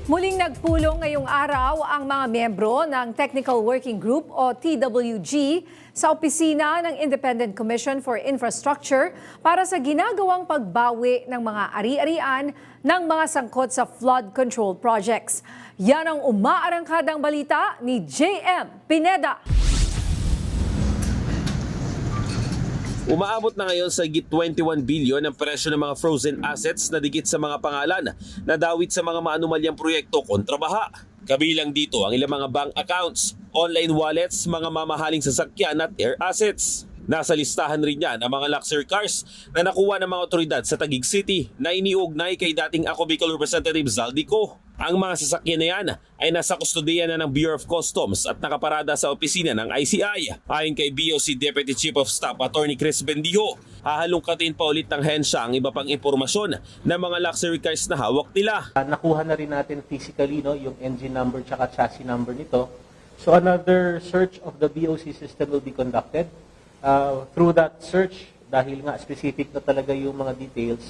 Muling nagpulong ngayong araw ang mga miyembro ng Technical Working Group o TWG sa opisina ng Independent Commission for Infrastructure para sa ginagawang pagbawi ng mga ari-arian ng mga sangkot sa flood control projects. Yan ang umaarangkadang balita ni JM Pineda. Umaabot na ngayon sa higit 21 billion ang presyo ng mga frozen assets na dikit sa mga pangalan na dawit sa mga maanumalyang proyekto kontra baha. Kabilang dito ang ilang mga bank accounts, online wallets, mga mamahaling sasakyan at air assets. Nasa listahan rin yan ang mga luxury cars na nakuha ng mga otoridad sa Taguig City na iniugnay kay dating Ako Bicol Representative Zaldico. Ang mga sasakyan na yan ay nasa kustodiya na ng Bureau of Customs at nakaparada sa opisina ng ICI. Ayon kay BOC Deputy Chief of Staff Attorney Chris Bendijo, hahalungkatin pa ulit ng hensya ang iba pang impormasyon ng mga luxury cars na hawak nila. Nakuha na rin natin physically yung engine number tsaka chassis number nito. So another search of the BOC system will be conducted. Through that search, dahil nga specific na talaga yung mga details,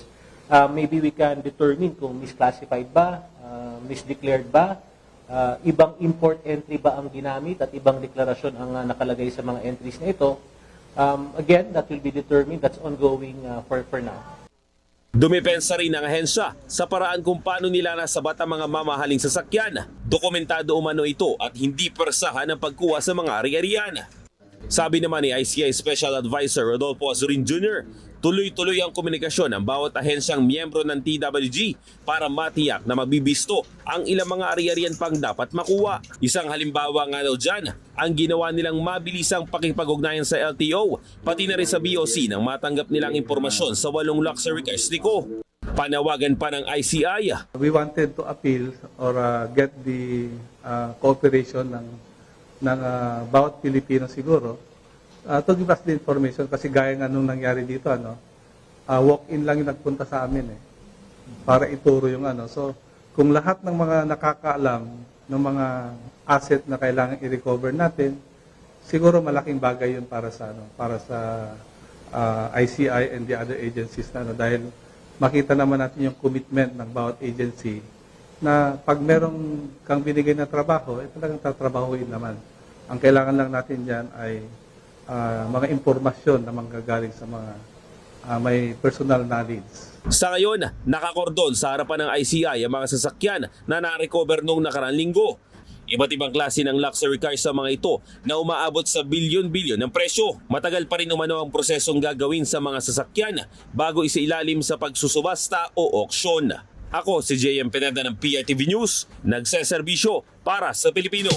maybe we can determine kung misclassified ba, misdeclared ba, ibang import entry ba ang ginamit at ibang deklarasyon ang nakalagay sa mga entries na ito. Again, that will be determined. That's ongoing for now. Dumipensa rin ang ahensya sa paraan kung paano nila nasabat ang mga mamahaling sasakyan. Dokumentado umano ito at hindi persahan ang pagkuha sa mga ari-arian. Sabi naman ni ICI Special Advisor Rodolfo Azurin Jr., tuloy-tuloy ang komunikasyon ng bawat ahensyang miyembro ng TWG para matiyak na mabibisto ang ilang mga ari-arian pang dapat makuha. Isang halimbawa nga daw dyan, ang ginawa nilang mabilisang pakipag-ugnayan sa LTO, pati na rin sa BOC nang matanggap nilang impormasyon sa 8 luxury cars niko. Panawagan pa ng ICI. We wanted to appeal or get the cooperation ng bawat Pilipino siguro to give us the information kasi gaya nga nung nangyari dito, walk-in lang yung nagpunta sa amin para ituro yung So, kung lahat ng mga nakakaalam ng mga asset na kailangan i-recover natin, siguro malaking bagay yun para sa ICI and the other agencies dahil makita naman natin yung commitment ng bawat agency na pag merong kang binigay na trabaho, talagang tatrabahuin naman. Ang kailangan lang natin dyan ay mga impormasyon na manggagaling sa mga may personal knowledge. Sa ngayon, nakakordon sa harapan ng ICI ang mga sasakyan na na-recover noong nakarang linggo. Iba't ibang klase ng luxury cars sa mga ito na umaabot sa bilyon-bilyon ng presyo. Matagal pa rin umano ang prosesong gagawin sa mga sasakyan bago isailalim sa pagsusubasta o auksyon. Ako si JM Pineda ng PRTV News, nagseserbisyo para sa Pilipino.